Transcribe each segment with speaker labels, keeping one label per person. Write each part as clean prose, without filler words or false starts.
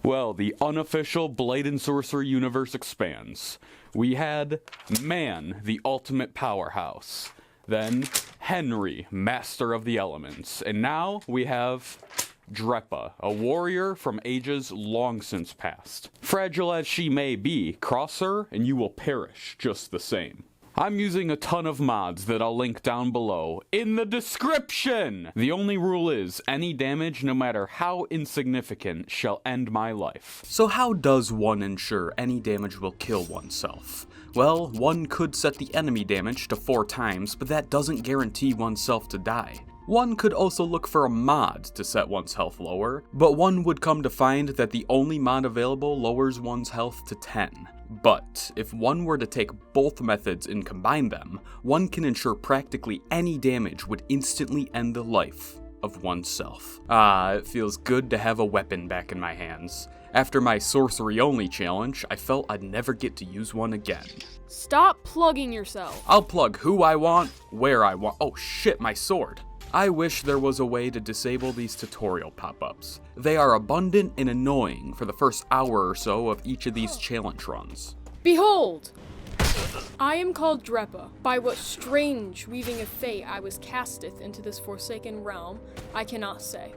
Speaker 1: Well, the unofficial Blade and Sorcery universe expands. We had Man, the ultimate powerhouse. Then Henry, master of the elements. And now we have Drepa, a warrior from ages long since past. Fragile as she may be, cross her and you will perish just the same. I'm using a ton of mods that I'll link down below in the description! The only rule is, any damage, no matter how insignificant, shall end my life. So how does one ensure any damage will kill oneself? Well, one could set the enemy damage to 4 times, but that doesn't guarantee oneself to die. One could also look for a mod to set one's health lower, but one would come to find that the only mod available lowers one's health to 10. But if one were to take both methods and combine them, one can ensure practically any damage would instantly end the life of oneself. It feels good to have a weapon back in my hands. After my sorcery only challenge, I felt I'd never get to use one again.
Speaker 2: Stop plugging yourself.
Speaker 1: I'll plug who I want, where I want. Oh shit, my sword. I wish there was a way to disable these tutorial pop-ups. They are abundant and annoying for the first hour or so of each of these challenge runs.
Speaker 2: Behold! I am called Drepa. By what strange weaving of fate I was casteth into this forsaken realm, I cannot say.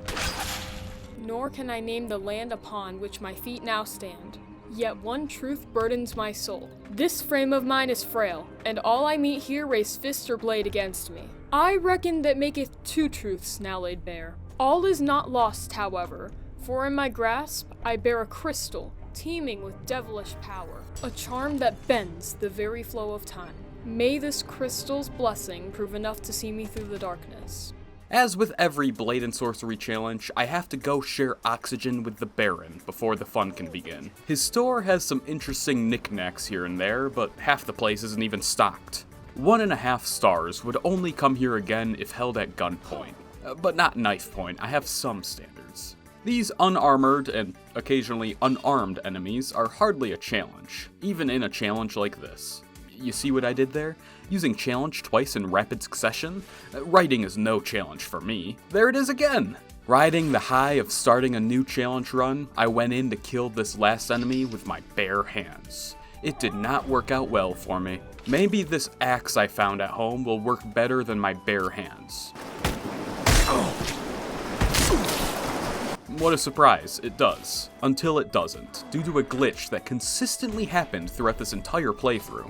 Speaker 2: Nor can I name the land upon which my feet now stand. Yet one truth burdens my soul. This frame of mine is frail, and all I meet here raise fist or blade against me. I reckon that maketh 2 truths now laid bare. All is not lost, however, for in my grasp I bear a crystal, teeming with devilish power, a charm that bends the very flow of time. May this crystal's blessing prove enough to see me through the darkness.
Speaker 1: As with every Blade and Sorcery challenge, I have to go share oxygen with the Baron before the fun can begin. His store has some interesting knickknacks here and there, but half the place isn't even stocked. 1.5 stars would only come here again if held at gunpoint, but not knife point. I have some standards. These unarmored and occasionally unarmed enemies are hardly a challenge, even in a challenge like this. You see what I did there? Using challenge twice in rapid succession? Writing is no challenge for me. There it is again! Riding the high of starting a new challenge run, I went in to kill this last enemy with my bare hands. It did not work out well for me. Maybe this axe I found at home will work better than my bare hands. What a surprise, it does. Until it doesn't, due to a glitch that consistently happened throughout this entire playthrough.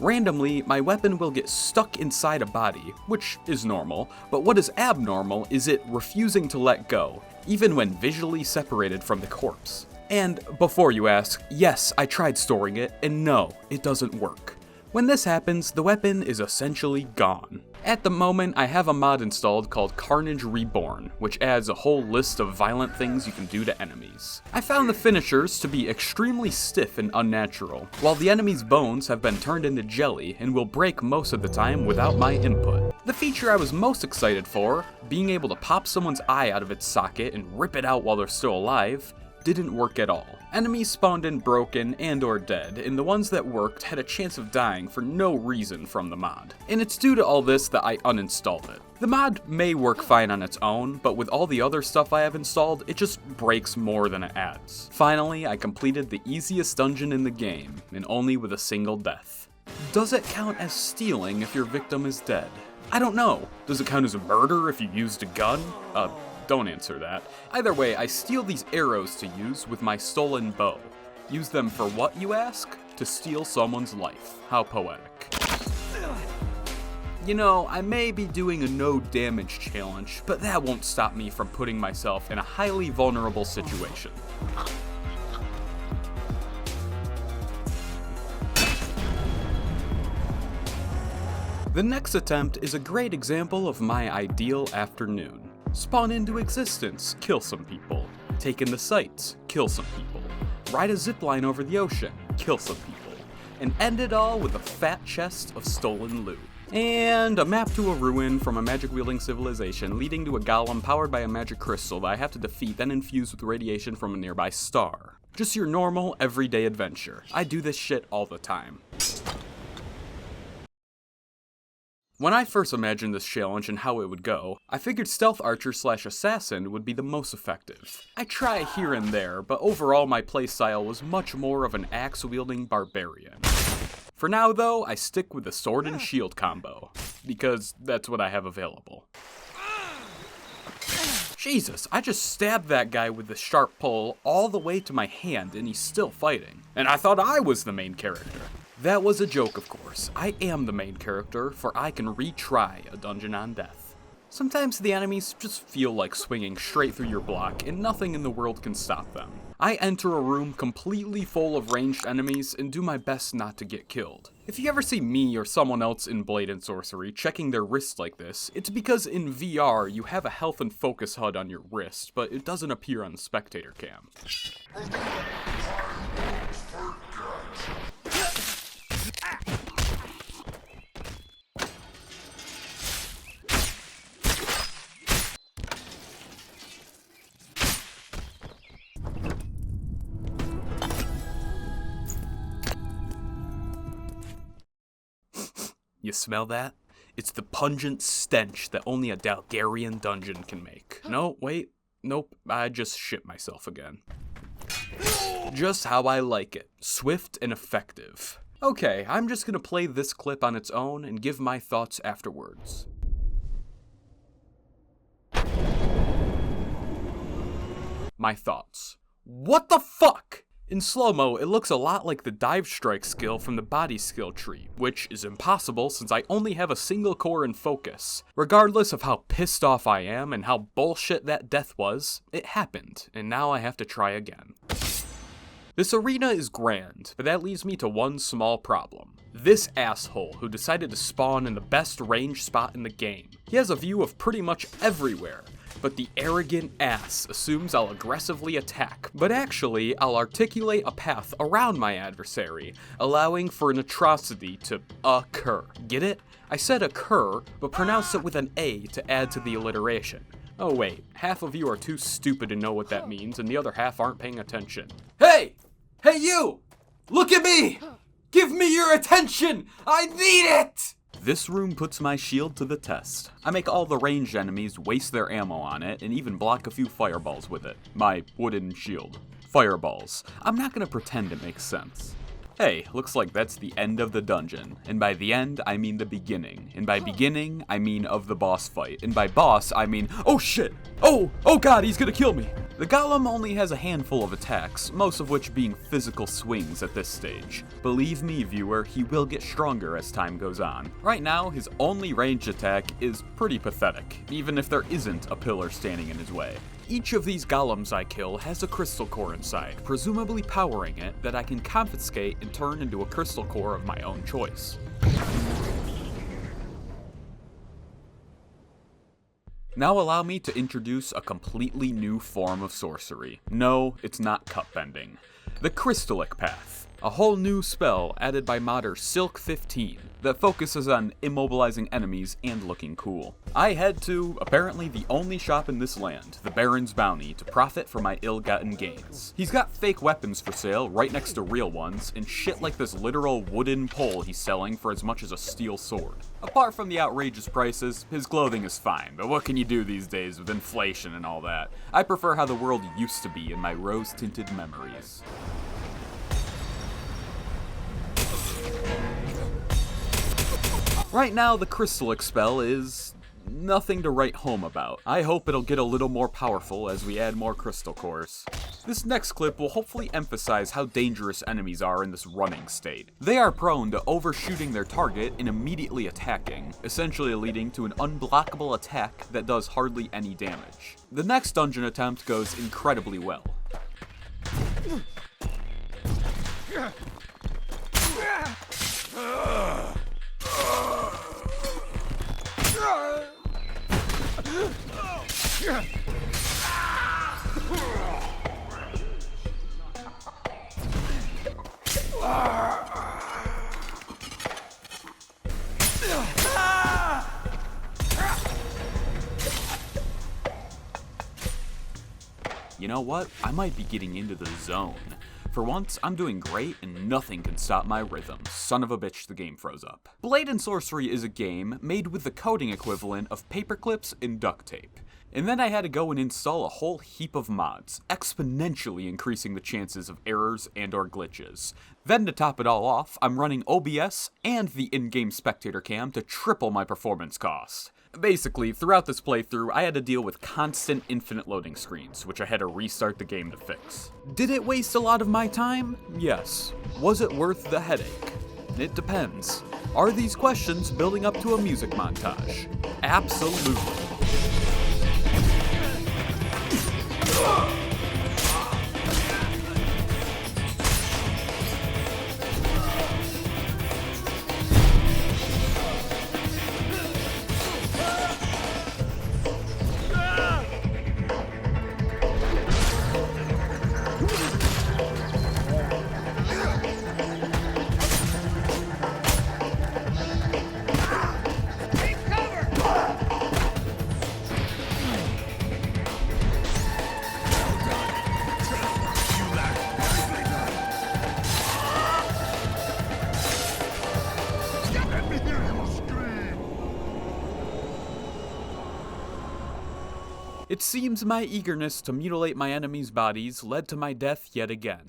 Speaker 1: Randomly, my weapon will get stuck inside a body, which is normal, but what is abnormal is it refusing to let go, even when visually separated from the corpse. And before you ask, yes, I tried storing it, and no, it doesn't work. When this happens, the weapon is essentially gone. At the moment, I have a mod installed called Carnage Reborn, which adds a whole list of violent things you can do to enemies. I found the finishers to be extremely stiff and unnatural, while the enemy's bones have been turned into jelly and will break most of the time without my input. The feature I was most excited for, being able to pop someone's eye out of its socket and rip it out while they're still alive, didn't work at all. Enemies spawned in broken and or dead, and the ones that worked had a chance of dying for no reason from the mod. And it's due to all this that I uninstalled it. The mod may work fine on its own, but with all the other stuff I have installed, it just breaks more than it adds. Finally, I completed the easiest dungeon in the game, and only with a single death. Does it count as stealing if your victim is dead? I don't know. Does it count as a murder if you used a gun? Don't answer that. Either way, I steal these arrows to use with my stolen bow. Use them for what, you ask? To steal someone's life. How poetic. You know, I may be doing a no damage challenge, but that won't stop me from putting myself in a highly vulnerable situation. The next attempt is a great example of my ideal afternoon. Spawn into existence, kill some people. Take in the sights, kill some people. Ride a zipline over the ocean, kill some people. And end it all with a fat chest of stolen loot. And a map to a ruin from a magic-wielding civilization leading to a golem powered by a magic crystal that I have to defeat, then infuse with radiation from a nearby star. Just your normal, everyday adventure. I do this shit all the time. When I first imagined this challenge and how it would go, I figured stealth archer / assassin would be the most effective. I try here and there, but overall my playstyle was much more of an axe-wielding barbarian. For now though, I stick with the sword and shield combo, because that's what I have available. Jesus, I just stabbed that guy with the sharp pole all the way to my hand and he's still fighting. And I thought I was the main character. That was a joke, of course. I am the main character, for I can retry a dungeon on death. Sometimes the enemies just feel like swinging straight through your block, and nothing in the world can stop them. I enter a room completely full of ranged enemies and do my best not to get killed. If you ever see me or someone else in Blade and Sorcery checking their wrist like this, it's because in VR you have a health and focus HUD on your wrist, but it doesn't appear on the spectator cam. You smell that? It's the pungent stench that only a Dalgarian dungeon can make. No, wait. Nope, I just shit myself again. Just how I like it. Swift and effective. Okay, I'm just gonna play this clip on its own and give my thoughts afterwards. My thoughts. What the fuck? In slow-mo, it looks a lot like the dive strike skill from the body skill tree, which is impossible since I only have a single core and focus. Regardless of how pissed off I am and how bullshit that death was, it happened, and now I have to try again. This arena is grand, but that leads me to one small problem. This asshole who decided to spawn in the best range spot in the game. He has a view of pretty much everywhere. But the arrogant ass assumes I'll aggressively attack, but actually I'll articulate a path around my adversary, allowing for an atrocity to occur. Get it? I said occur, but pronounce it with an A to add to the alliteration. Oh wait, half of you are too stupid to know what that means, and the other half aren't paying attention. Hey! Hey you! Look at me! Give me your attention! I need it! This room puts my shield to the test. I make all the ranged enemies waste their ammo on it and even block a few fireballs with it. My wooden shield. Fireballs. I'm not gonna pretend it makes sense. Hey, looks like that's the end of the dungeon. And by the end, I mean the beginning. And by beginning, I mean of the boss fight. And by boss, I mean, oh shit! Oh god, he's gonna kill me! The golem only has a handful of attacks, most of which being physical swings at this stage. Believe me, viewer, he will get stronger as time goes on. Right now, his only ranged attack is pretty pathetic, even if there isn't a pillar standing in his way. Each of these golems I kill has a crystal core inside, presumably powering it, that I can confiscate and turn into a crystal core of my own choice. Now allow me to introduce a completely new form of sorcery. No, it's not cup bending. The Crystallic path. A whole new spell added by modder Silk15 that focuses on immobilizing enemies and looking cool. I head to, apparently the only shop in this land, the Baron's Bounty, to profit from my ill-gotten gains. He's got fake weapons for sale right next to real ones, and shit like this literal wooden pole he's selling for as much as a steel sword. Apart from the outrageous prices, his clothing is fine, but what can you do these days with inflation and all that? I prefer how the world used to be in my rose-tinted memories. Right now, the Crystallic spell is nothing to write home about. I hope it'll get a little more powerful as we add more crystal cores. This next clip will hopefully emphasize how dangerous enemies are in this running state. They are prone to overshooting their target and immediately attacking, essentially leading to an unblockable attack that does hardly any damage. The next dungeon attempt goes incredibly well. You know what? I might be getting into the zone. For once, I'm doing great and nothing can stop my rhythm. Son of a bitch, the game froze up. Blade and Sorcery is a game made with the coding equivalent of paper clips and duct tape. And then I had to go and install a whole heap of mods, exponentially increasing the chances of errors and or glitches. Then to top it all off, I'm running OBS and the in-game spectator cam to triple my performance cost. Basically, throughout this playthrough, I had to deal with constant infinite loading screens, which I had to restart the game to fix. Did it waste a lot of my time? Yes. Was it worth the headache? It depends. Are these questions building up to a music montage? Absolutely. It seems my eagerness to mutilate my enemies' bodies led to my death yet again.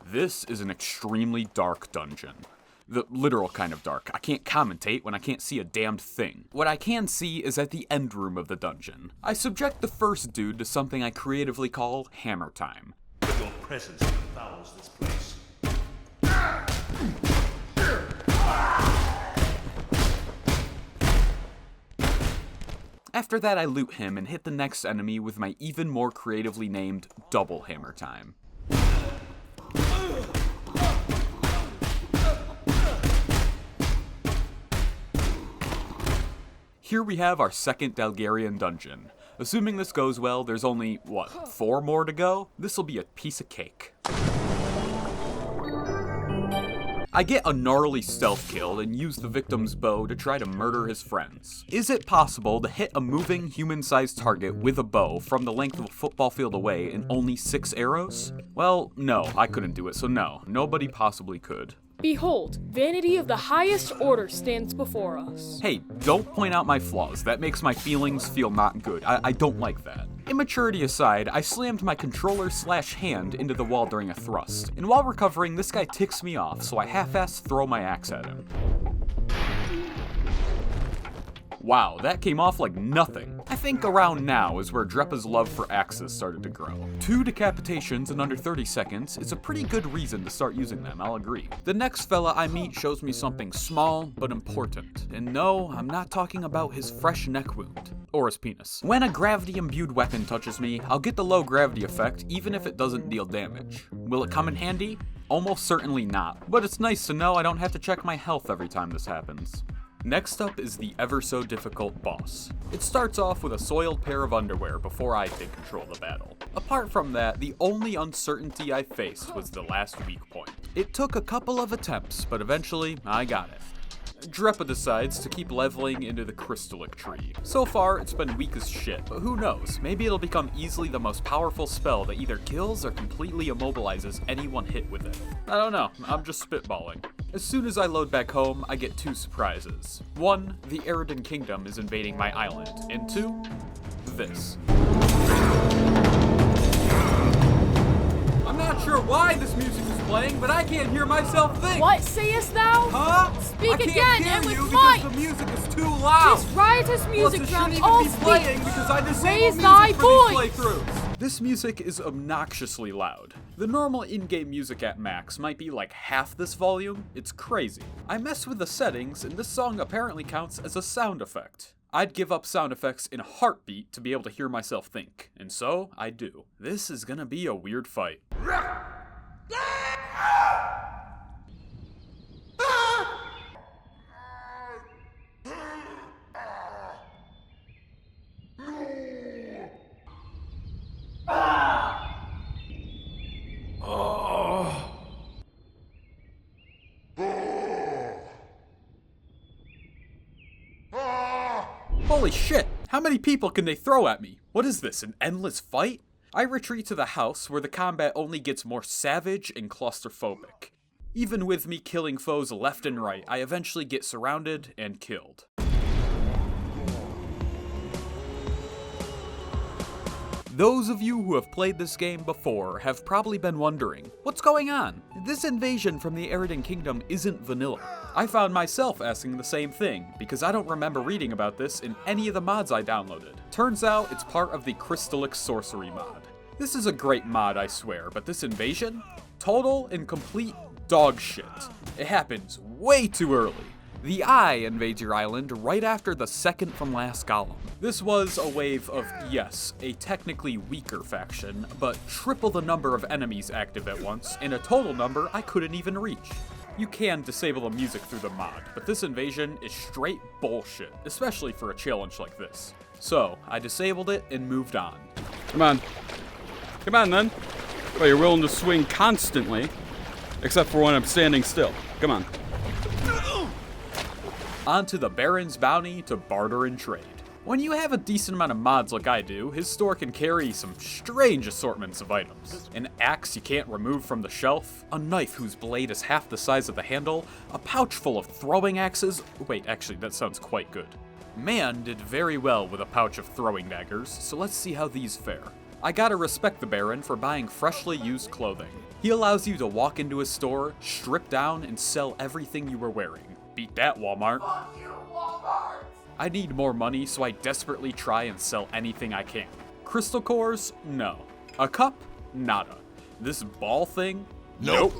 Speaker 1: This is an extremely dark dungeon. The literal kind of dark. I can't commentate when I can't see a damned thing. What I can see is at the end room of the dungeon. I subject the first dude to something I creatively call hammer time.
Speaker 3: Your presence fouls this place.
Speaker 1: After that, I loot him and hit the next enemy with my even more creatively named double hammer time. Here we have our second Dalgarian dungeon. Assuming this goes well, there's only, 4 more to go? This'll be a piece of cake. I get a gnarly stealth kill and use the victim's bow to try to murder his friends. Is it possible to hit a moving human-sized target with a bow from the length of a football field away in only 6 arrows? Well, no, I couldn't do it, so no, nobody possibly could.
Speaker 2: Behold, vanity of the highest order stands before us.
Speaker 1: Hey, don't point out my flaws. That makes my feelings feel not good. I don't like that. Immaturity aside, I slammed my controller/hand into the wall during a thrust, and while recovering, this guy ticks me off, so I half-assed throw my axe at him. Wow, that came off like nothing. I think around now is where Drepa's love for axes started to grow. 2 decapitations in under 30 seconds is a pretty good reason to start using them, I'll agree. The next fella I meet shows me something small but important. And no, I'm not talking about his fresh neck wound. Or his penis. When a gravity-imbued weapon touches me, I'll get the low gravity effect even if it doesn't deal damage. Will it come in handy? Almost certainly not. But it's nice to know I don't have to check my health every time this happens. Next up is the ever so difficult boss. It starts off with a soiled pair of underwear before I take control of the battle. Apart from that, the only uncertainty I faced was the last weak point. It took a couple of attempts, but eventually I got it. Drepa decides to keep leveling into the Crystallic tree. So far, it's been weak as shit, but who knows, maybe it'll become easily the most powerful spell that either kills or completely immobilizes anyone hit with it. I don't know, I'm just spitballing. As soon as I load back home, I get 2 surprises. 1, the Eridan Kingdom is invading my island, and 2, this. I'm not sure why this music is playing, but I can't hear myself think.
Speaker 2: What sayest thou?
Speaker 1: Huh?
Speaker 2: Speak
Speaker 1: I can't
Speaker 2: again
Speaker 1: hear
Speaker 2: and with
Speaker 1: you
Speaker 2: might.
Speaker 1: because the music is too loud.
Speaker 2: This riotous music drowns all speech.
Speaker 1: Playing because I disabled
Speaker 2: Raise
Speaker 1: music
Speaker 2: thy
Speaker 1: for
Speaker 2: voice.
Speaker 1: these playthroughs. This music is obnoxiously loud. The normal in-game music at max might be like half this volume. It's crazy. I messed with the settings, and this song apparently counts as a sound effect. I'd give up sound effects in a heartbeat to be able to hear myself think, and so I do. This is gonna be a weird fight. Holy shit! How many people can they throw at me? What is this, an endless fight? I retreat to the house where the combat only gets more savage and claustrophobic. Even with me killing foes left and right, I eventually get surrounded and killed. Those of you who have played this game before have probably been wondering, what's going on? This invasion from the Eridan Kingdom isn't vanilla. I found myself asking the same thing, because I don't remember reading about this in any of the mods I downloaded. Turns out it's part of the Crystallic Sorcery mod. This is a great mod, I swear, but this invasion? Total and complete dog shit. It happens way too early. The Eye invades your island right after the second from last golem. This was a wave of, yes, a technically weaker faction, but triple the number of enemies active at once, and a total number I couldn't even reach. You can disable the music through the mod, but this invasion is straight bullshit, especially for a challenge like this. So, I disabled it and moved on.
Speaker 4: Come on. Come on, then. Well, you're willing to swing constantly, except for when I'm standing still. Come on.
Speaker 1: On to the Baron's bounty to barter and trade. When you have a decent amount of mods like I do, his store can carry some strange assortments of items. An axe you can't remove from the shelf, a knife whose blade is half the size of the handle, a pouch full of throwing axes. Wait, actually, that sounds quite good. Man did very well with a pouch of throwing daggers, so let's see how these fare. I gotta respect the Baron for buying freshly used clothing. He allows you to walk into his store, strip down, and sell everything you were wearing. Beat that, Walmart.
Speaker 5: Fuck you, Walmart!
Speaker 1: I need more money, so I desperately try and sell anything I can. Crystal cores? No. A cup? Nada. This ball thing? Nope.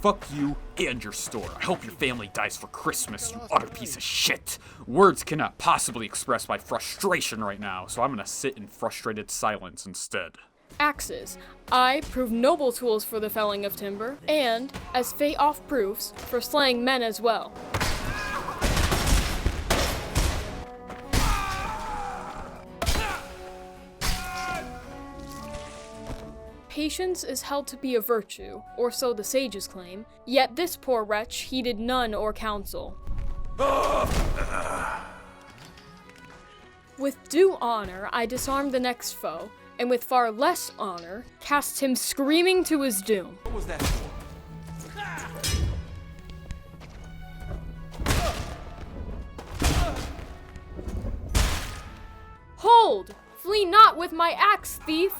Speaker 1: Fuck you and your store. I hope your family dies for Christmas, you utter piece of shit. Words cannot possibly express my frustration right now, so I'm gonna sit in frustrated silence instead.
Speaker 2: Axes. I prove noble tools for the felling of timber, and, as fate oft proves, for slaying men as well. Patience is held to be a virtue, or so the sages claim, yet this poor wretch heeded none or counsel. With due honor, I disarmed the next foe, and with far less honor, cast him screaming to his doom.
Speaker 5: What was that for?
Speaker 2: Hold! Flee not with my axe, thief!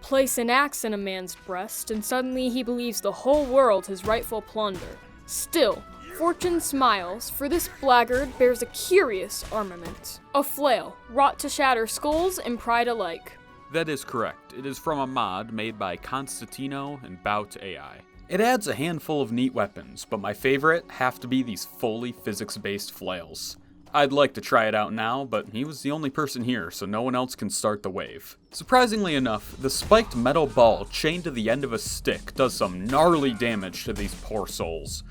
Speaker 2: Place an axe in a man's breast, and suddenly he believes the whole world his rightful plunder. Still, fortune smiles, for this blackguard bears a curious armament. A flail, wrought to shatter skulls and pride alike.
Speaker 1: That is correct. It is from a mod made by Constantino and Bout AI. It adds a handful of neat weapons, but my favorite have to be these fully physics-based flails. I'd like to try it out now, but he was the only person here, so no one else can start the wave. Surprisingly enough, the spiked metal ball chained to the end of a stick does some gnarly damage to these poor souls.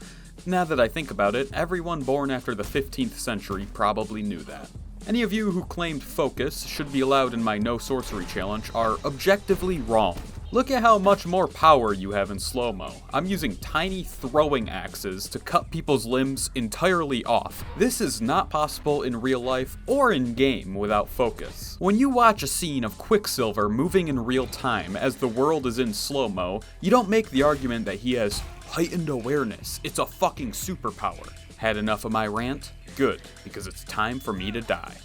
Speaker 1: Now that I think about it, everyone born after the 15th century probably knew that. Any of you who claimed focus should be allowed in my no sorcery challenge are objectively wrong. Look at how much more power you have in slow-mo. I'm using tiny throwing axes to cut people's limbs entirely off. This is not possible in real life or in game without focus. When you watch a scene of Quicksilver moving in real time as the world is in slow-mo, you don't make the argument that he has heightened awareness. It's a fucking superpower. Had enough of my rant? Good, because it's time for me to die.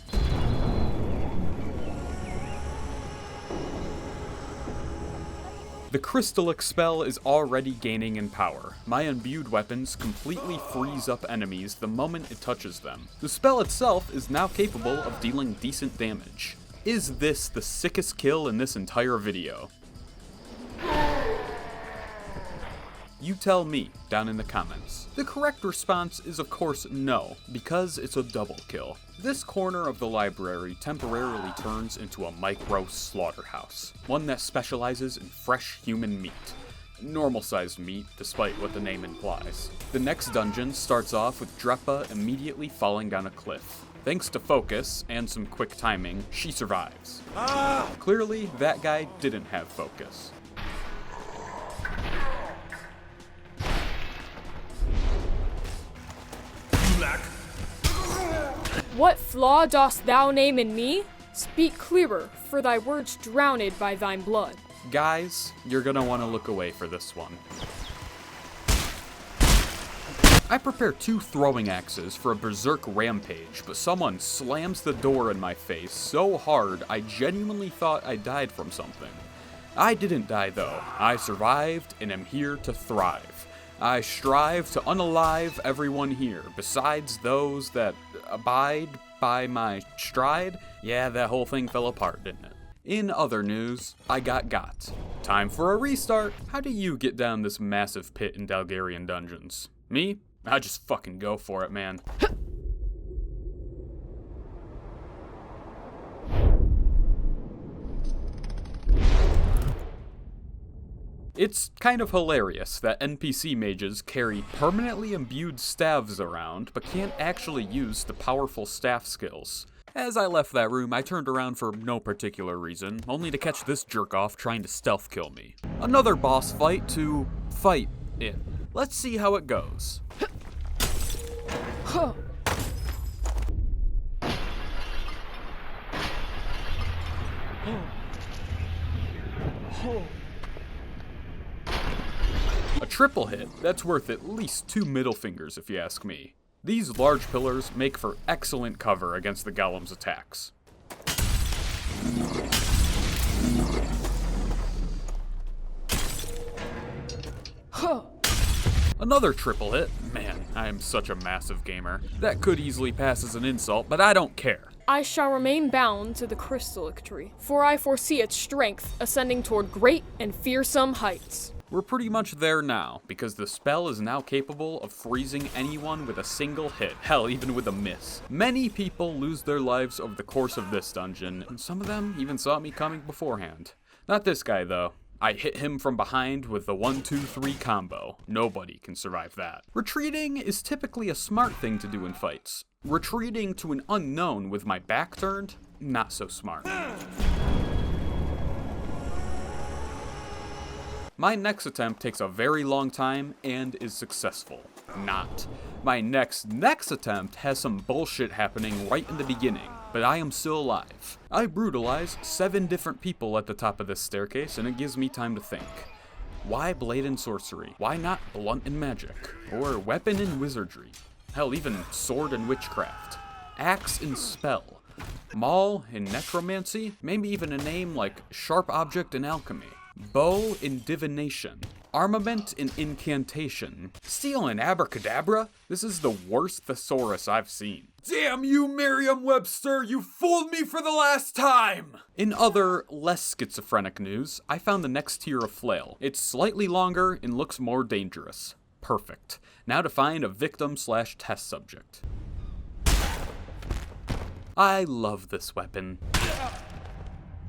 Speaker 1: The Crystallic spell is already gaining in power. My imbued weapons completely freeze up enemies the moment it touches them. The spell itself is now capable of dealing decent damage. Is this the sickest kill in this entire video? You tell me down in the comments. The correct response is of course no, because it's a double kill. This corner of the library temporarily turns into a micro slaughterhouse, one that specializes in fresh human meat. Normal-sized meat, despite what the name implies. The next dungeon starts off with Drepa immediately falling down a cliff. Thanks to focus and some quick timing, she survives. Clearly, that guy didn't have focus.
Speaker 2: What flaw dost thou name in me? Speak clearer, for thy words drowned by thine blood.
Speaker 1: Guys, you're gonna want to look away for this one. I prepare 2 throwing axes for a berserk rampage, but someone slams the door in my face so hard I genuinely thought I died from something. I didn't die though. I survived and am here to thrive. I strive to unalive everyone here, besides those that abide by my stride. Yeah, that whole thing fell apart, didn't it? In other news, I got. Time for a restart. How do you get down this massive pit in Dalgarian dungeons? Me? I just fucking go for it, man. It's kind of hilarious that NPC mages carry permanently imbued staves around, but can't actually use the powerful staff skills. As I left that room, I turned around for no particular reason, only to catch this jerk-off trying to stealth kill me. Another boss fight to fight in. Let's see how it goes.
Speaker 2: Huh.
Speaker 1: A triple hit, that's worth at least 2 middle fingers if you ask me. These large pillars make for excellent cover against the golem's attacks.
Speaker 2: Huh.
Speaker 1: Another triple hit. Man, I am such a massive gamer. That could easily pass as an insult, but I don't care.
Speaker 2: I shall remain bound to the Crystallic tree, for I foresee its strength ascending toward great and fearsome heights.
Speaker 1: We're pretty much there now, because the spell is now capable of freezing anyone with a single hit, hell, even with a miss. Many people lose their lives over the course of this dungeon, and some of them even saw me coming beforehand. Not this guy, though. I hit him from behind with the 1-2-3 combo. Nobody can survive that. Retreating is typically a smart thing to do in fights. Retreating to an unknown with my back turned, not so smart. My next attempt takes a very long time and is successful. Not. My next attempt has some bullshit happening right in the beginning, but I am still alive. I brutalize 7 different people at the top of this staircase, and it gives me time to think. Why Blade and Sorcery? Why not Blunt and Magic? Or Weapon and Wizardry? Hell, even Sword and Witchcraft. Axe and Spell. Maul and Necromancy? Maybe even a name like Sharp Object and Alchemy. Bow and Divination. Armament and Incantation. Steel and Abracadabra? This is the worst thesaurus I've seen. Damn you, Merriam-Webster! You fooled me for the last time! In other, less schizophrenic news, I found the next tier of flail. It's slightly longer and looks more dangerous. Perfect. Now to find a victim/test subject. I love this weapon.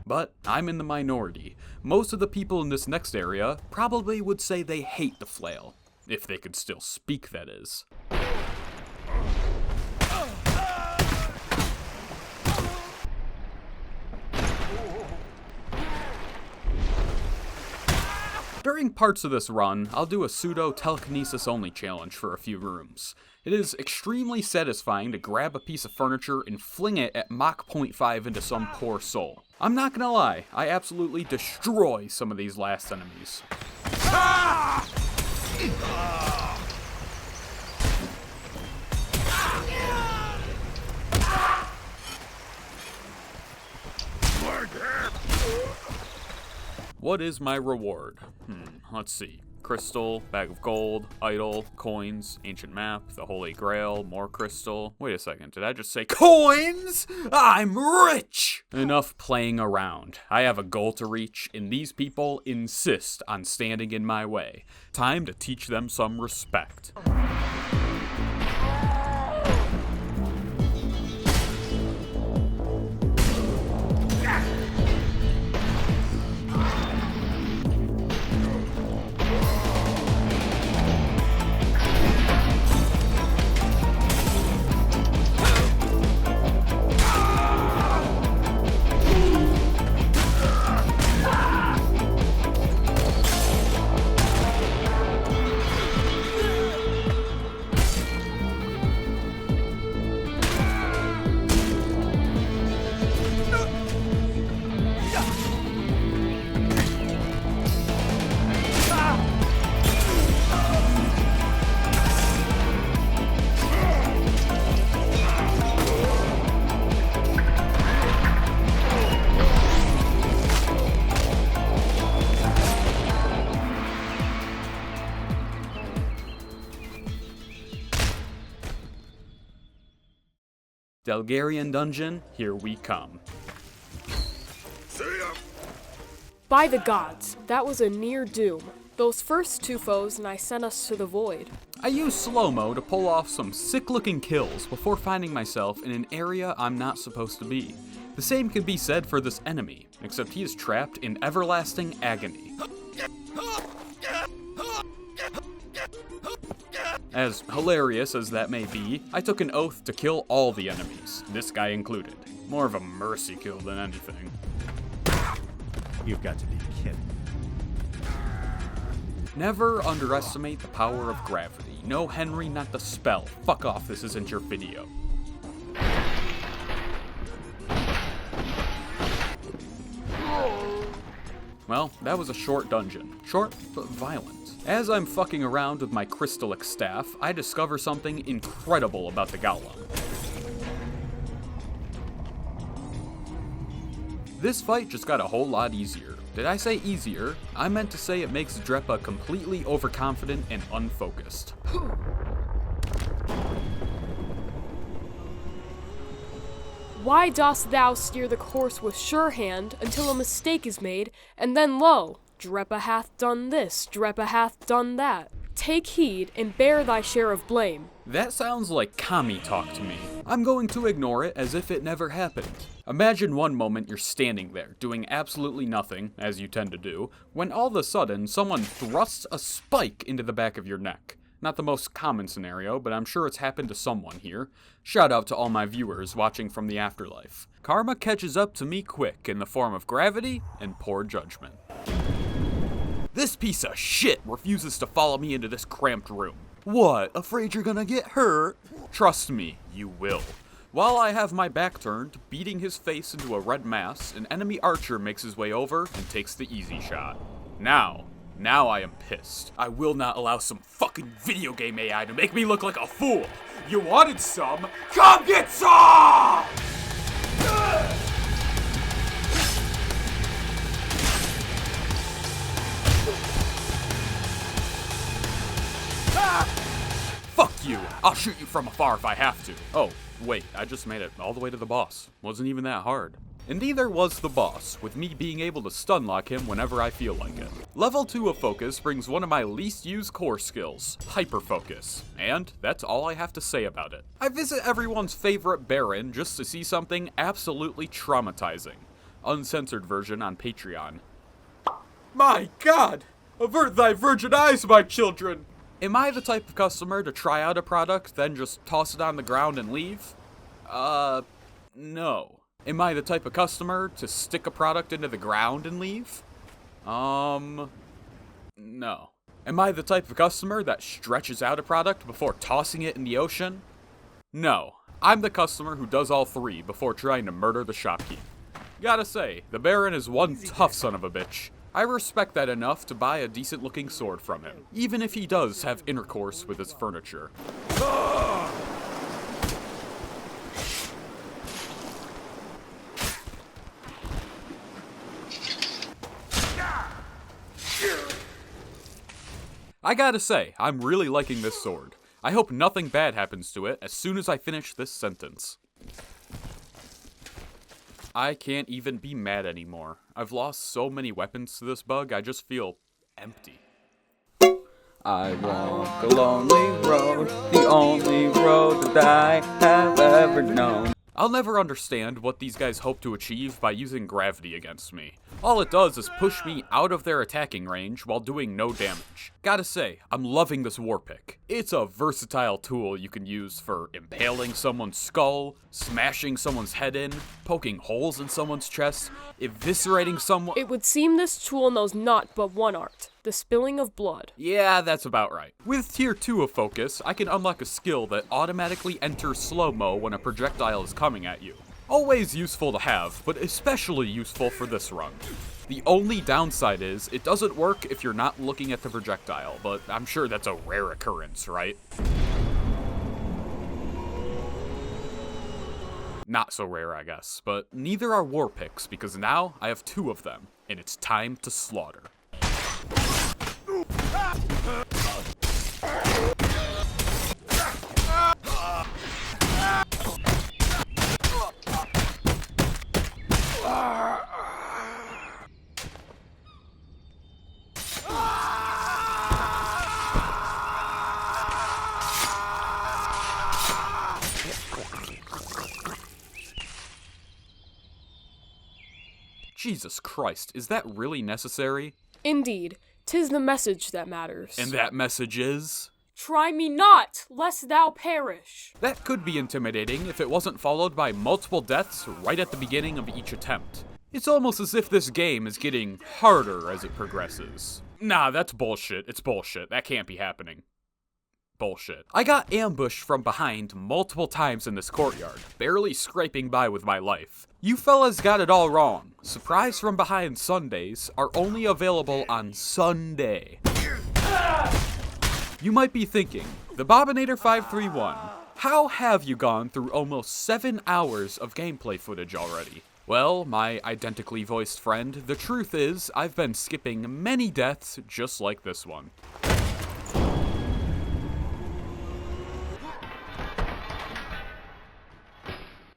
Speaker 1: But I'm in the minority. Most of the people in this next area probably would say they hate the flail. If they could still speak, that is. During parts of this run, I'll do a pseudo telekinesis only challenge for a few rooms. It is extremely satisfying to grab a piece of furniture and fling it at Mach 0.5 into some poor soul. I'm not gonna lie, I absolutely destroy some of these last enemies. What is my reward? Let's see. Crystal, bag of gold, idol, coins, ancient map, the holy grail, more crystal. Wait a second, did I just say coins? I'm rich! Enough playing around. I have a goal to reach, and these people insist on standing in my way. Time to teach them some respect. Delgarian Dungeon, here we come.
Speaker 2: By the gods, that was a near doom. Those first two foes and I sent us to the void.
Speaker 1: I used slow-mo to pull off some sick-looking kills before finding myself in an area I'm not supposed to be. The same can be said for this enemy, except he is trapped in everlasting agony. As hilarious as that may be, I took an oath to kill all the enemies, this guy included. More of a mercy kill than anything.
Speaker 3: You've got to be kidding.
Speaker 1: Never underestimate the power of gravity. No, Henry, not the spell. Fuck off, this isn't your video. Well, that was a short dungeon. Short, but violent. As I'm fucking around with my Crystallic staff, I discover something incredible about the Golem. This fight just got a whole lot easier. Did I say easier? I meant to say it makes Drepa completely overconfident and unfocused.
Speaker 2: Why dost thou steer the course with sure hand until a mistake is made, and then lo, Drepa hath done this, Drepa hath done that. Take heed and bear thy share of blame.
Speaker 1: That sounds like Kami talk to me. I'm going to ignore it as if it never happened. Imagine one moment you're standing there, doing absolutely nothing, as you tend to do, when all of a sudden someone thrusts a spike into the back of your neck. Not the most common scenario, but I'm sure it's happened to someone here. Shout out to all my viewers watching from the afterlife. Karma catches up to me quick in the form of gravity and poor judgment. This piece of shit refuses to follow me into this cramped room. What, afraid you're gonna get hurt? Trust me, you will. While I have my back turned, beating his face into a red mass, an enemy archer makes his way over and takes the easy shot. Now I am pissed. I will not allow some fucking video game AI to make me look like a fool. You wanted some? Come get some! Fuck you! I'll shoot you from afar if I have to. Oh, wait, I just made it all the way to the boss. Wasn't even that hard. And neither was the boss, with me being able to stun lock him whenever I feel like it. Level 2 of Focus brings one of my least used core skills, Hyper Focus. And that's all I have to say about it. I visit everyone's favorite Baron just to see something absolutely traumatizing. Uncensored version on Patreon. My God! Avert thy virgin eyes, my children! Am I the type of customer to try out a product, then just toss it on the ground and leave? No. Am I the type of customer to stick a product into the ground and leave? No. Am I the type of customer that stretches out a product before tossing it in the ocean? No. I'm the customer who does all three before trying to murder the shopkeep. Gotta say, the Baron is one tough son of a bitch. I respect that enough to buy a decent-looking sword from him, even if he does have intercourse with his furniture. I gotta say, I'm really liking this sword. I hope nothing bad happens to it as soon as I finish this sentence. I can't even be mad anymore. I've lost so many weapons to this bug, I just feel empty.
Speaker 4: I walk a lonely road, the only road that I have ever known.
Speaker 1: I'll never understand what these guys hope to achieve by using gravity against me. All it does is push me out of their attacking range while doing no damage. Gotta say, I'm loving this war pick. It's a versatile tool you can use for impaling someone's skull, smashing someone's head in, poking holes in someone's chest, eviscerating someone.
Speaker 2: It would seem this tool knows naught but one art, the spilling of blood.
Speaker 1: Yeah, that's about right. With tier 2 of Focus, I can unlock a skill that automatically enters slow-mo when a projectile is coming at you. Always useful to have, but especially useful for this run. The only downside is, it doesn't work if you're not looking at the projectile, but I'm sure that's a rare occurrence, right? Not so rare, I guess, but neither are war picks, because now I have 2 of them, and it's time to slaughter. Jesus Christ, is that really necessary?
Speaker 2: Indeed, 'tis the message that matters.
Speaker 1: And that message is?
Speaker 2: Try me not, lest thou perish.
Speaker 1: That could be intimidating if it wasn't followed by multiple deaths right at the beginning of each attempt. It's almost as if this game is getting harder as it progresses. Nah, that's bullshit. It's bullshit. That can't be happening. Bullshit. I got ambushed from behind multiple times in this courtyard, barely scraping by with my life. You fellas got it all wrong. Surprise from behind Sundays are only available on Sunday. You might be thinking, the Bobinator 531, how have you gone through almost 7 hours of gameplay footage already? Well, my identically voiced friend, the truth is, I've been skipping many deaths just like this one.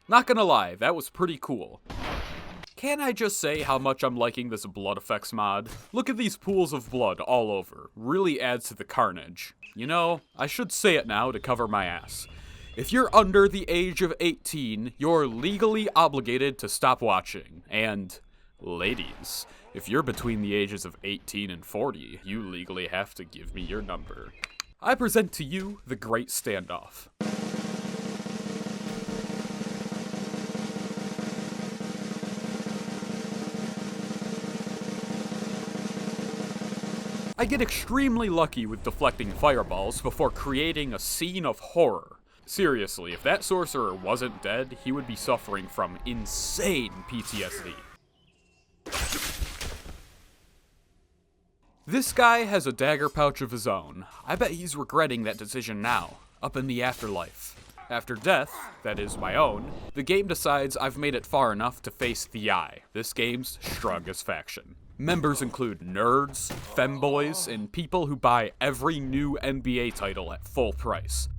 Speaker 1: Not gonna lie, that was pretty cool. Can I just say how much I'm liking this blood effects mod? Look at these pools of blood all over. Really adds to the carnage. You know, I should say it now to cover my ass. If you're under the age of 18, you're legally obligated to stop watching. And, ladies, if you're between the ages of 18 and 40, you legally have to give me your number. I present to you the Great Standoff. I get extremely lucky with deflecting fireballs before creating a scene of horror. Seriously, if that sorcerer wasn't dead, he would be suffering from insane PTSD. This guy has a dagger pouch of his own. I bet he's regretting that decision now, up in the afterlife. After death, that is my own, the game decides I've made it far enough to face the Eye, this game's strongest faction. Members include nerds, femboys, and people who buy every new NBA title at full price.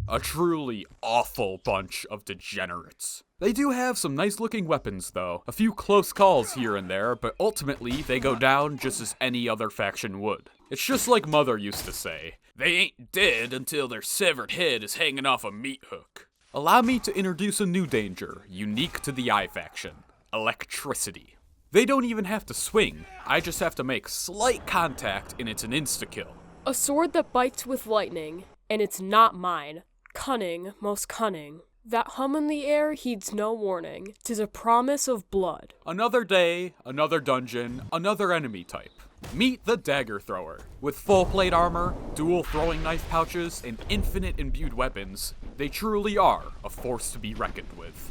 Speaker 1: A truly awful bunch of degenerates. They do have some nice looking weapons though, a few close calls here and there, but ultimately they go down just as any other faction would. It's just like Mother used to say, they ain't dead until their severed head is hanging off a meat hook. Allow me to introduce a new danger, unique to the Eye faction. Electricity. They don't even have to swing, I just have to make slight contact and it's an insta-kill.
Speaker 2: A sword that bites with lightning, and it's not mine. Cunning, most cunning. That hum in the air heeds no warning. 'Tis a promise of blood.
Speaker 1: Another day, another dungeon, another enemy type. Meet the Dagger Thrower. With full plate armor, dual throwing knife pouches, and infinite imbued weapons, they truly are a force to be reckoned with.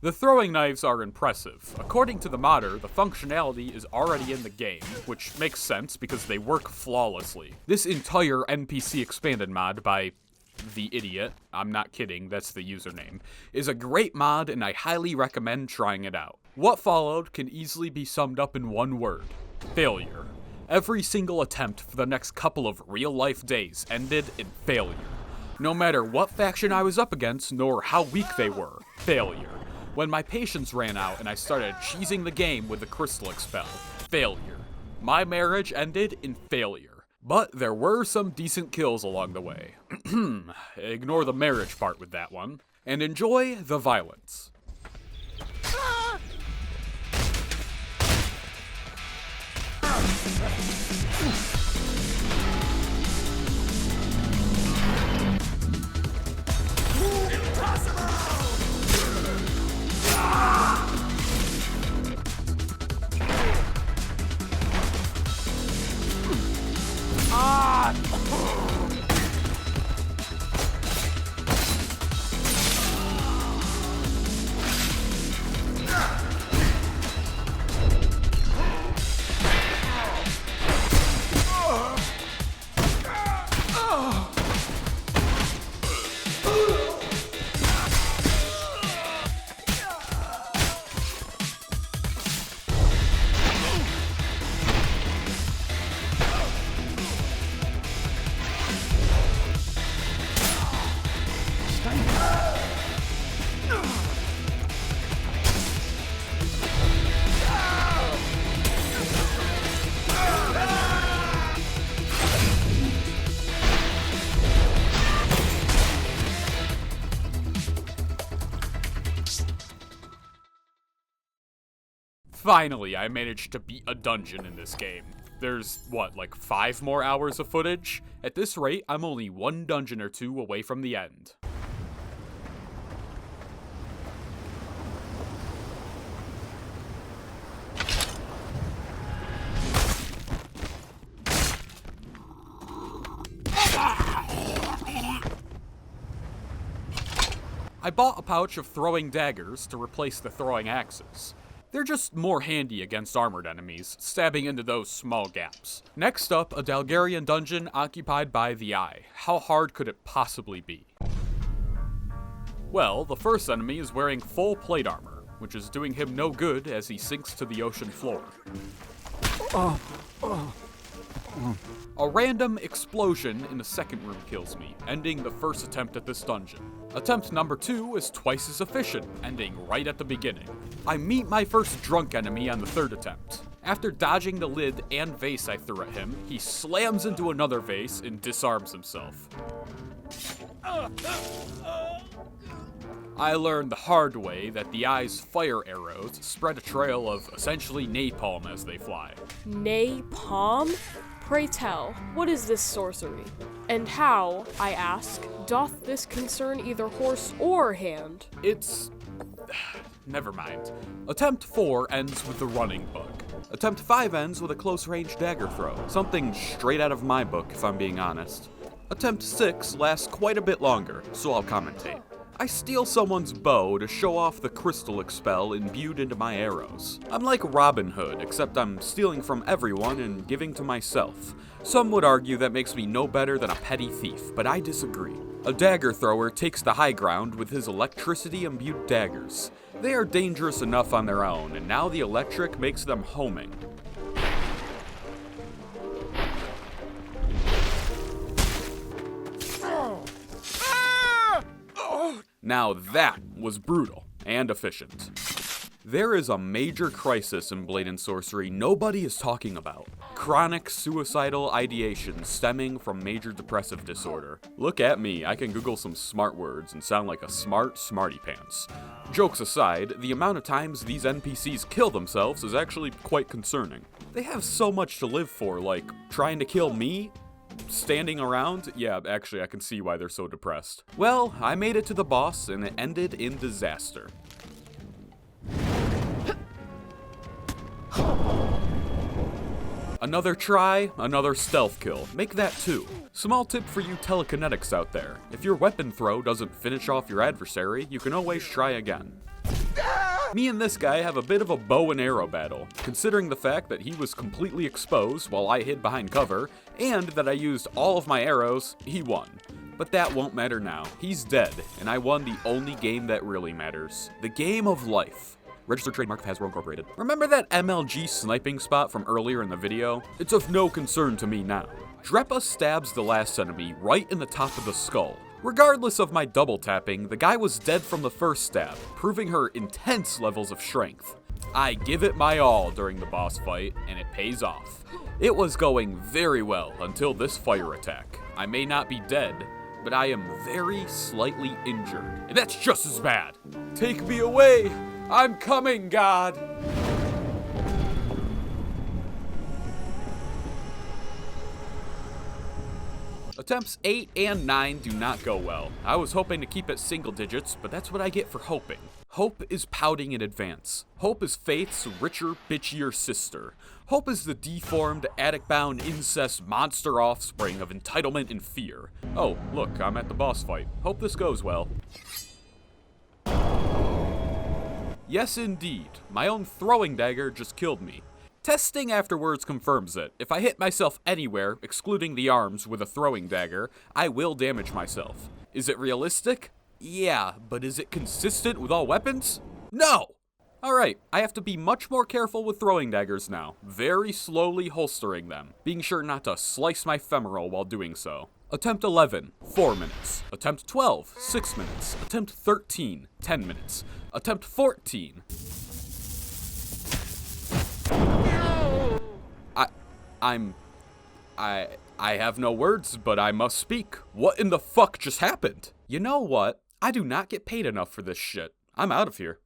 Speaker 1: The throwing knives are impressive. According to the modder, the functionality is already in the game, which makes sense because they work flawlessly. This entire NPC expanded mod by The Idiot, I'm not kidding, that's the username, is a great mod and I highly recommend trying it out. What followed can easily be summed up in one word: failure. Every single attempt for the next couple of real-life days ended in failure. No matter what faction I was up against, nor how weak they were, failure. When my patience ran out and I started cheesing the game with the Crystallic spell, failure. My marriage ended in failure. But there were some decent kills along the way. Ignore the marriage part with that one, and enjoy the violence. Finally, I managed to beat a dungeon in this game. There's, what, like 5 more hours of footage? At this rate, I'm only 1 dungeon or 2 away from the end. I bought a pouch of throwing daggers to replace the throwing axes. They're just more handy against armored enemies, stabbing into those small gaps. Next up, a Dalgarian dungeon occupied by the Eye. How hard could it possibly be? Well, the first enemy is wearing full plate armor, which is doing him no good as he sinks to the ocean floor. A random explosion in the second room kills me, ending the first attempt at this dungeon. Attempt number 2 is twice as efficient, ending right at the beginning. I meet my first drunk enemy on the third attempt. After dodging the lid and vase I threw at him, he slams into another vase and disarms himself. I learned the hard way that the Eye's fire arrows spread a trail of essentially napalm as they fly.
Speaker 2: Napalm? Pray tell, what is this sorcery? And how, I ask, doth this concern either horse or hand?
Speaker 1: It's... never mind. Attempt 4 ends with the running bug. Attempt 5 ends with a close-range dagger throw. Something straight out of my book, if I'm being honest. Attempt 6 lasts quite a bit longer, so I'll commentate. I steal someone's bow to show off the Crystallic spell imbued into my arrows. I'm like Robin Hood, except I'm stealing from everyone and giving to myself. Some would argue that makes me no better than a petty thief, but I disagree. A dagger thrower takes the high ground with his electricity-imbued daggers. They are dangerous enough on their own, and now the electric makes them homing. Now that was brutal and efficient. There is a major crisis in Blade and Sorcery nobody is talking about. Chronic suicidal ideation stemming from major depressive disorder. Look at me, I can Google some smart words and sound like a smart smarty pants. Jokes aside, the amount of times these NPCs kill themselves is actually quite concerning. They have so much to live for, like trying to kill me? Standing around? Yeah, actually I can see why they're so depressed. Well, I made it to the boss and it ended in disaster. Another try, another stealth kill. Make that 2. Small tip for you telekinetics out there. If your weapon throw doesn't finish off your adversary, you can always try again. Me and this guy have a bit of a bow and arrow battle, considering the fact that he was completely exposed while I hid behind cover, and that I used all of my arrows, he won. But that won't matter now. He's dead, and I won the only game that really matters. The game of life. Registered trademark of Hasbro Incorporated. Remember that MLG sniping spot from earlier in the video? It's of no concern to me now. Drepa stabs the last enemy right in the top of the skull. Regardless of my double tapping, the guy was dead from the first stab, proving her intense levels of strength. I give it my all during the boss fight, and it pays off. It was going very well until this fire attack. I may not be dead, but I am very slightly injured, and that's just as bad. Take me away! I'm coming, God! Attempts 8 and 9 do not go well. I was hoping to keep it single digits, but that's what I get for hoping. Hope is pouting in advance. Hope is Faith's richer, bitchier sister. Hope is the deformed, attic-bound incest monster offspring of entitlement and fear. Oh, look, I'm at the boss fight. Hope this goes well. Yes, indeed. My own throwing dagger just killed me. Testing afterwards confirms it. If I hit myself anywhere, excluding the arms, with a throwing dagger, I will damage myself. Is it realistic? Yeah, but is it consistent with all weapons? No! Alright, I have to be much more careful with throwing daggers now, very slowly holstering them, being sure not to slice my femoral while doing so. Attempt 11, 4 minutes. Attempt 12, 6 minutes. Attempt 13, 10 minutes. Attempt 14. I have no words, but I must speak. What in the fuck just happened? You know what? I do not get paid enough for this shit. I'm out of here.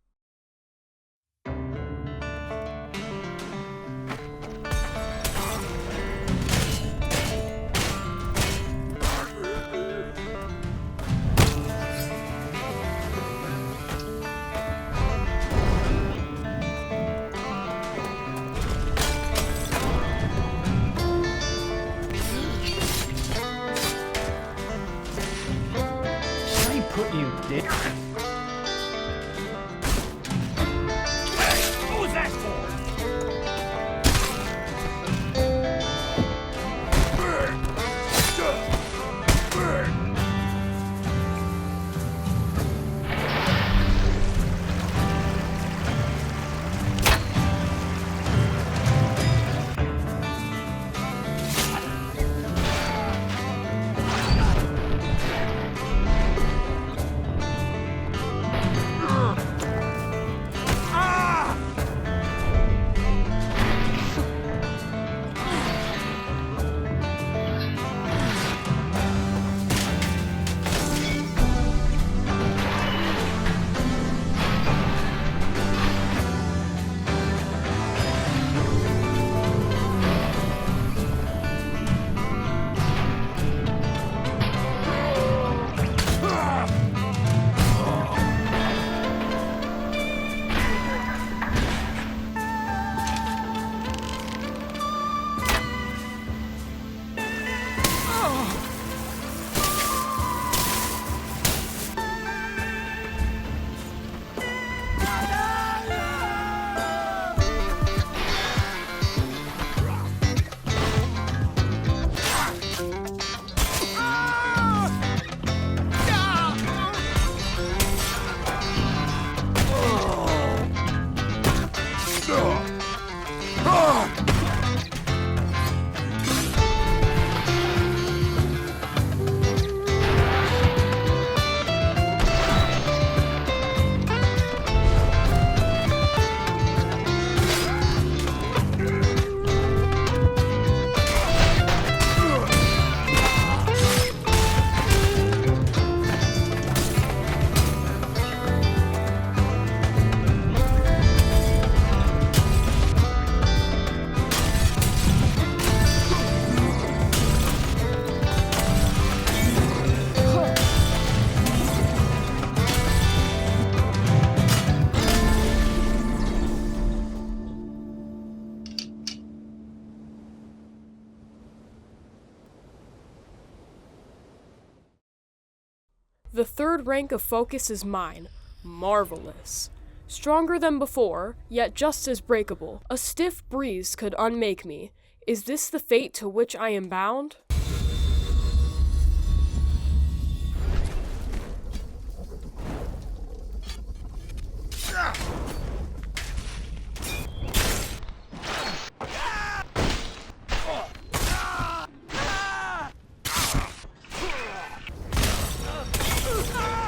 Speaker 2: The third rank of focus is mine. Marvelous. Stronger than before, yet just as breakable. A stiff breeze could unmake me. Is this the fate to which I am bound?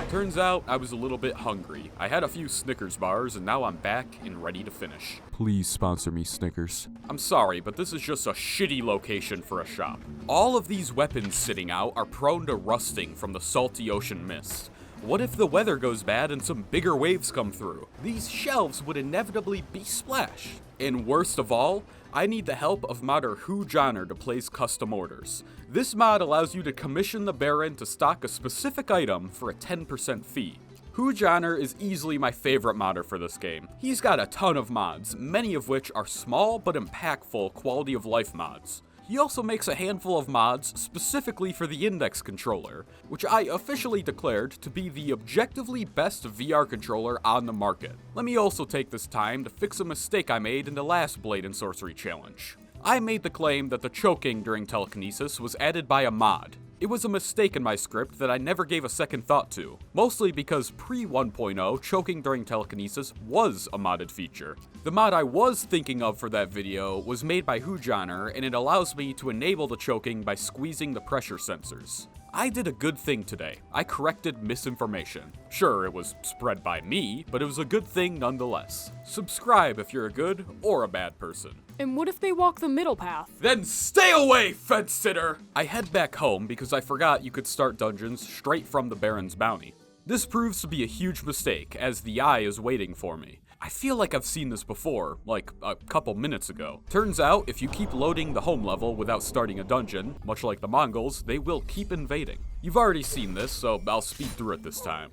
Speaker 1: Turns out I was a little bit hungry. I had a few Snickers bars and now I'm back and ready to finish. Please sponsor me, Snickers. I'm sorry, but this is just a shitty location for a shop. All of these weapons sitting out are prone to rusting from the salty ocean mist. What if the weather goes bad and some bigger waves come through? These shelves would inevitably be splashed. And worst of all, I need the help of modder Hujoner to place custom orders. This mod allows you to commission the Baron to stock a specific item for a 10% fee. Hujoner is easily my favorite modder for this game. He's got a ton of mods, many of which are small but impactful quality of life mods. He also makes a handful of mods specifically for the Index controller, which I officially declared to be the objectively best VR controller on the market. Let me also take this time to fix a mistake I made in the last Blade and Sorcery challenge. I made the claim that the choking during telekinesis was added by a mod. It was a mistake in my script that I never gave a second thought to, mostly because pre-1.0, choking during telekinesis was a modded feature. The mod I was thinking of for that video was made by Hujoner, and it allows me to enable the choking by squeezing the pressure sensors. I did a good thing today. I corrected misinformation. Sure, it was spread by me, but it was a good thing nonetheless. Subscribe if you're a good or a bad person.
Speaker 2: And what if they walk the middle path?
Speaker 1: Then stay away, fence sitter! I head back home because I forgot you could start dungeons straight from the Baron's bounty. This proves to be a huge mistake, as the eye is waiting for me. I feel like I've seen this before, like a couple minutes ago. Turns out, if you keep loading the home level without starting a dungeon, much like the Mongols, they will keep invading. You've already seen this, so I'll speed through it this time.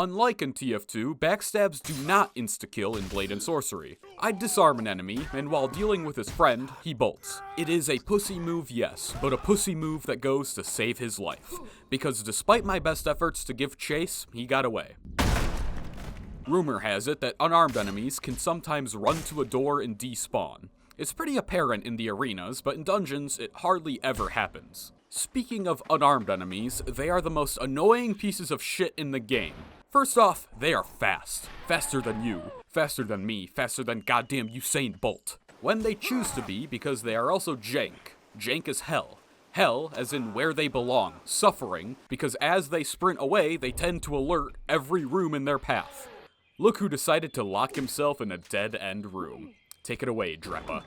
Speaker 1: Unlike in TF2, backstabs do not insta-kill in Blade and Sorcery. I disarm an enemy, and while dealing with his friend, he bolts. It is a pussy move, yes, but a pussy move that goes to save his life. Because despite my best efforts to give chase, he got away. Rumor has it that unarmed enemies can sometimes run to a door and despawn. It's pretty apparent in the arenas, but in dungeons, it hardly ever happens. Speaking of unarmed enemies, they are the most annoying pieces of shit in the game. First off, they are fast. Faster than you, faster than me, faster than goddamn Usain Bolt. When they choose to be, because they are also jank. Jank as hell. Hell, as in where they belong. Suffering, because as they sprint away, they tend to alert every room in their path. Look who decided to lock himself in a dead-end room. Take it away, Drepa.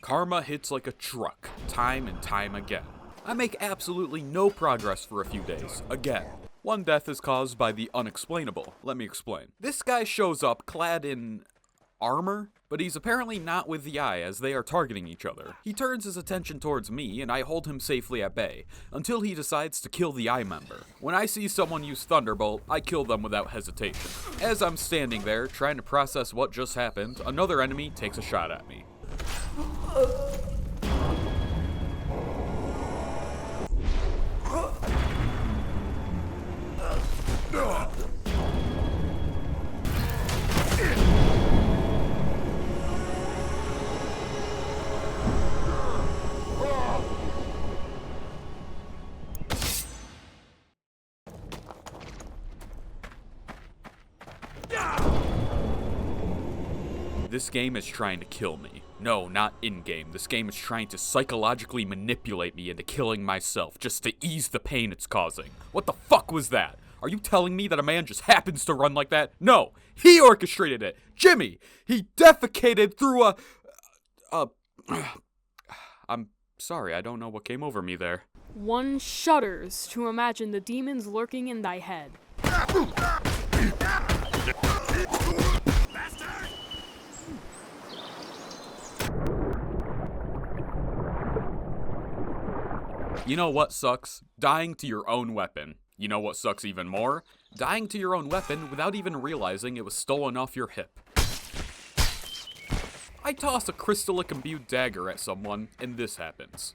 Speaker 1: Karma hits like a truck, time and time again. I make absolutely no progress for a few days, again. One death is caused by the unexplainable. Let me explain. This guy shows up clad in armor, but he's apparently not with the eye as they are targeting each other. He turns his attention towards me and I hold him safely at bay, until he decides to kill the eye member. When I see someone use Thunderbolt, I kill them without hesitation. As I'm standing there, trying to process what just happened, another enemy takes a shot at me. This game is trying to kill me. No, not in-game. This game is trying to psychologically manipulate me into killing myself just to ease the pain it's causing. What the fuck was that? Are you telling me that a man just happens to run like that? No, he orchestrated it. Jimmy, he defecated through I'm sorry, I don't know what came over me there.
Speaker 2: One shudders to imagine the demons lurking in thy head.
Speaker 1: You know what sucks? Dying to your own weapon. You know what sucks even more? Dying to your own weapon without even realizing it was stolen off your hip. I toss a Crystallic imbued dagger at someone, and this happens.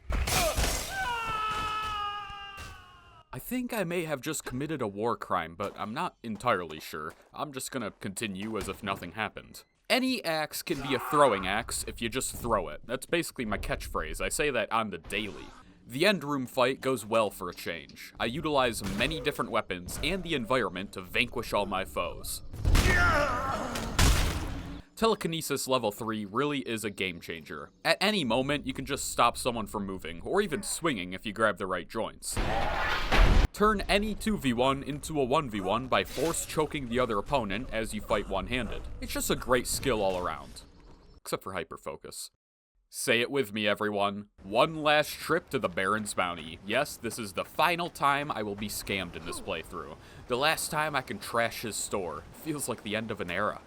Speaker 1: I think I may have just committed a war crime, but I'm not entirely sure. I'm just gonna continue as if nothing happened. Any axe can be a throwing axe if you just throw it. That's basically my catchphrase. I say that on the daily. The end room fight goes well for a change. I utilize many different weapons and the environment to vanquish all my foes. Telekinesis level 3 really is a game changer. At any moment, you can just stop someone from moving, or even swinging if you grab the right joints. Turn any 2v1 into a 1v1 by force choking the other opponent as you fight one-handed. It's just a great skill all around. Except for hyperfocus. Say it with me, everyone. One last trip to the Baron's Bounty. Yes, this is the final time I will be scammed in this playthrough. The last time I can trash his store. Feels like the end of an era.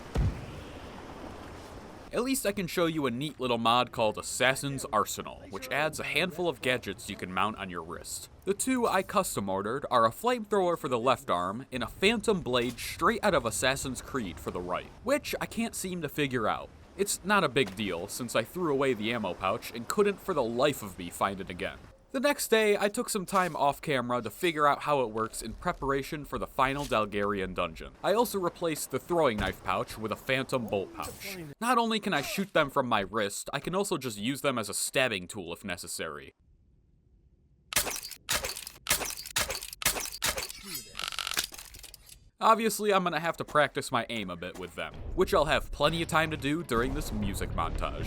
Speaker 1: At least I can show you a neat little mod called Assassin's Arsenal, which adds a handful of gadgets you can mount on your wrist. The two I custom ordered are a flamethrower for the left arm and a phantom blade straight out of Assassin's Creed for the right, which I can't seem to figure out. It's not a big deal, since I threw away the ammo pouch and couldn't for the life of me find it again. The next day, I took some time off camera to figure out how it works in preparation for the final Dalgarian dungeon. I also replaced the throwing knife pouch with a phantom bolt pouch. Not only can I shoot them from my wrist, I can also just use them as a stabbing tool if necessary. Obviously, I'm gonna have to practice my aim a bit with them, which I'll have plenty of time to do during this music montage.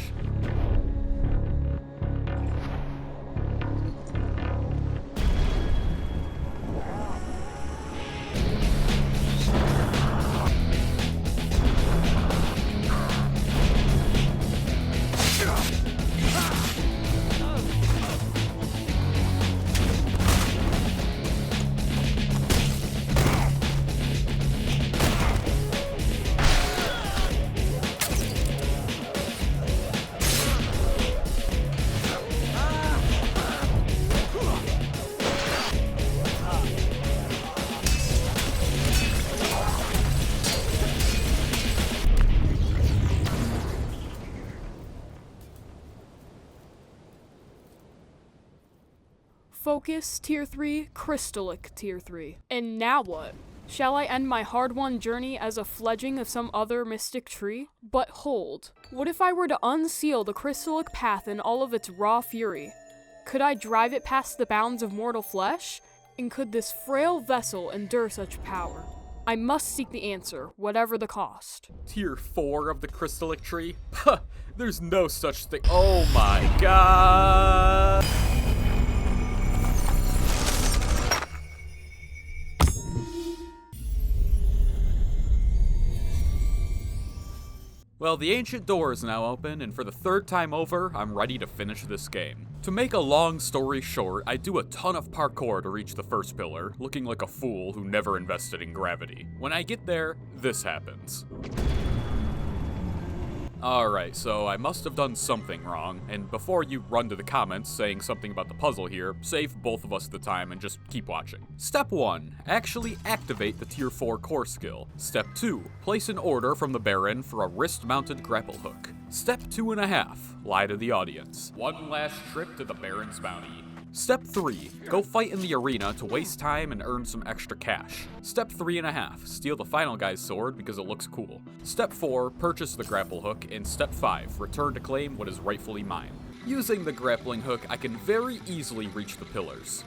Speaker 2: Focus, Tier 3, Crystallic, Tier 3. And now what? Shall I end my hard-won journey as a fledging of some other mystic tree? But hold, what if I were to unseal the Crystallic path in all of its raw fury? Could I drive it past the bounds of mortal flesh? And could this frail vessel endure such power? I must seek the answer, whatever the cost.
Speaker 1: Tier 4 of the Crystallic tree? Huh, there's no such thing. Oh my god! Well, the ancient door is now open, and for the third time over, I'm ready to finish this game. To make a long story short, I do a ton of parkour to reach the first pillar, looking like a fool who never invested in gravity. When I get there, this happens. Alright, so I must have done something wrong, and before you run to the comments saying something about the puzzle here, save both of us the time and just keep watching. Step 1. Actually activate the Tier 4 core skill. Step 2. Place an order from the Baron for a wrist-mounted grapple hook. Step 2.5. Lie to the audience. One last trip to the Baron's Bounty. Step 3. Go fight in the arena to waste time and earn some extra cash. Step 3.5. Steal the final guy's sword because it looks cool. Step 4. Purchase the grapple hook. And Step 5. Return to claim what is rightfully mine. Using the grappling hook, I can very easily reach the pillars.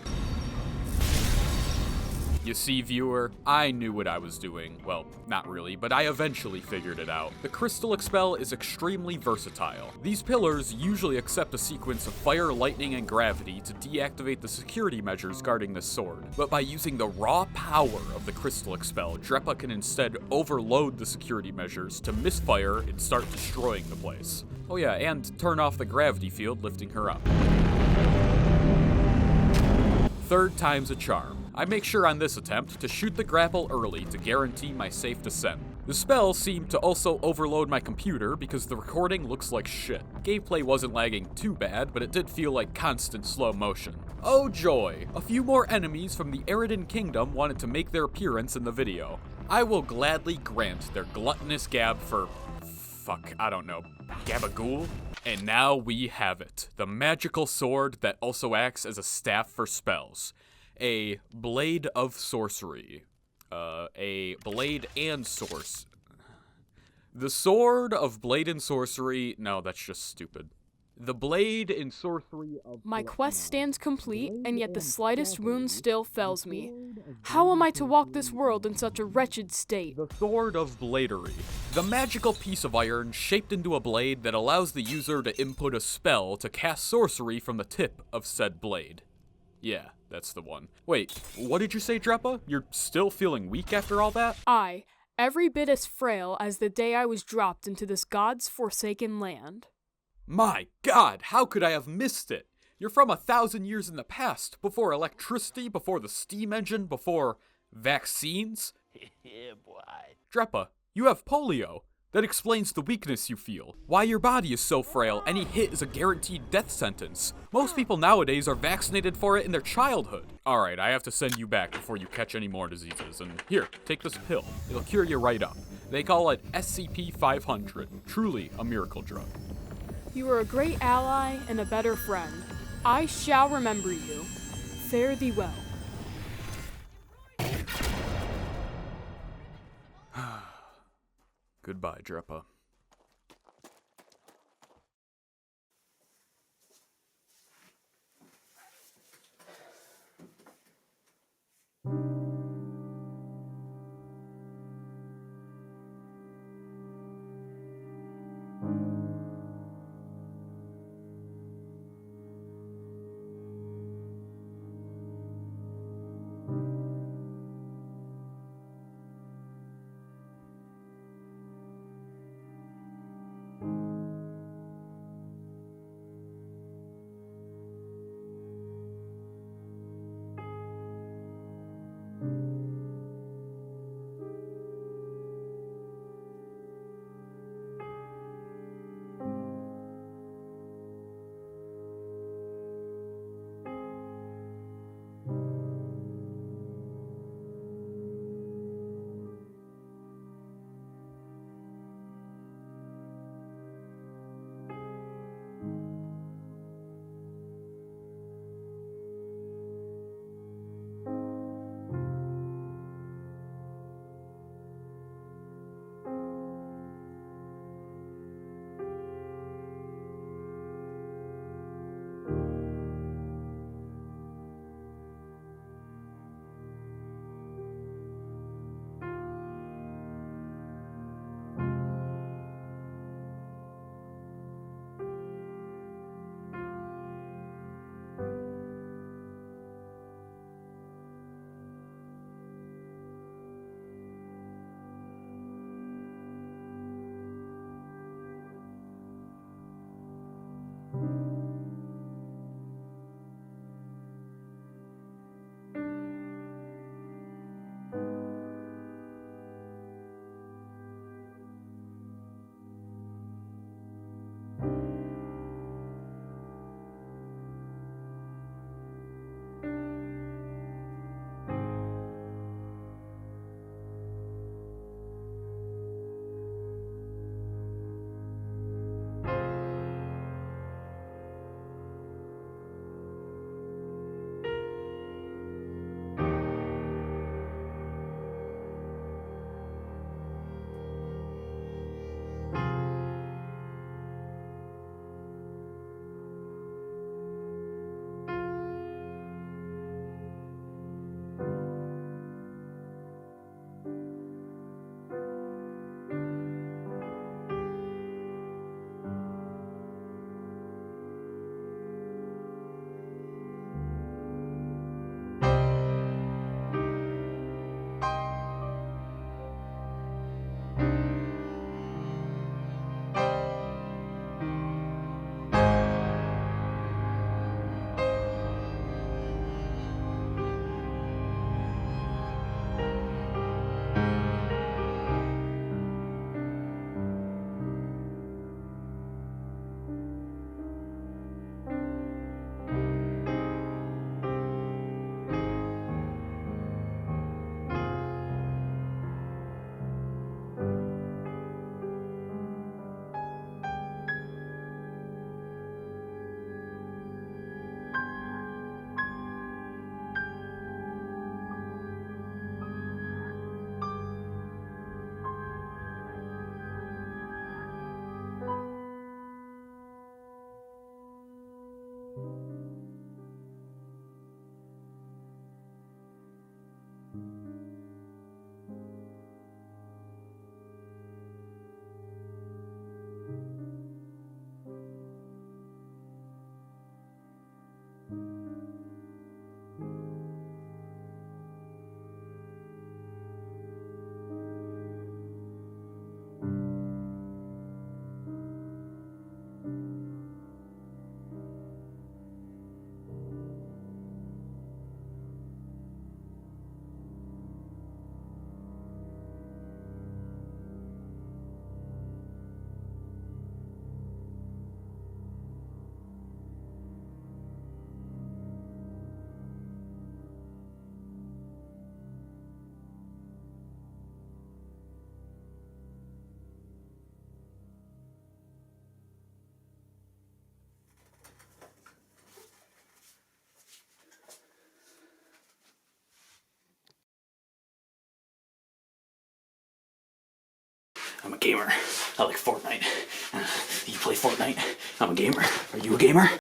Speaker 1: You see, viewer, I knew what I was doing. Well, not really, but I eventually figured it out. The Crystallic spell is extremely versatile. These pillars usually accept a sequence of fire, lightning, and gravity to deactivate the security measures guarding this sword. But by using the raw power of the Crystallic spell, Drepa can instead overload the security measures to misfire and start destroying the place. Oh yeah, and turn off the gravity field, lifting her up. Third time's a charm. I make sure on this attempt to shoot the grapple early to guarantee my safe descent. The spell seemed to also overload my computer because the recording looks like shit. Gameplay wasn't lagging too bad, but it did feel like constant slow motion. Oh joy, a few more enemies from the Eridan Kingdom wanted to make their appearance in the video. I will gladly grant their gluttonous gab for... fuck, I don't know, gabagool? And now we have it, the magical sword that also acts as a staff for spells. A Blade of Sorcery. A Blade and Source. The Sword of Blade and Sorcery. No, that's just stupid. The Blade and Sorcery of...
Speaker 2: My quest stands complete, and yet the slightest wound still fells me. How am I to walk this world in such a wretched state?
Speaker 1: The Sword of Bladery. The magical piece of iron shaped into a blade that allows the user to input a spell to cast sorcery from the tip of said blade. Yeah, that's the one. Wait, what did you say, Drepa? You're still feeling weak after all that?
Speaker 2: I, every bit as frail as the day I was dropped into this God's forsaken land.
Speaker 1: My God, how could I have missed it? You're from 1,000 years in the past, before electricity, before the steam engine, before vaccines.
Speaker 5: Yeah, boy.
Speaker 1: Drepa, you have polio. That explains the weakness you feel, why your body is so frail. Any hit is a guaranteed death sentence. Most people nowadays are vaccinated for it in their childhood. Alright, I have to send you back before you catch any more diseases, and here, take this pill. It'll cure you right up. They call it SCP-500, truly a miracle drug.
Speaker 2: You are a great ally and a better friend. I shall remember you. Fare thee well.
Speaker 1: Goodbye, Drepa.
Speaker 6: I'm a gamer. I like Fortnite. You play Fortnite? I'm a gamer. Are you a gamer?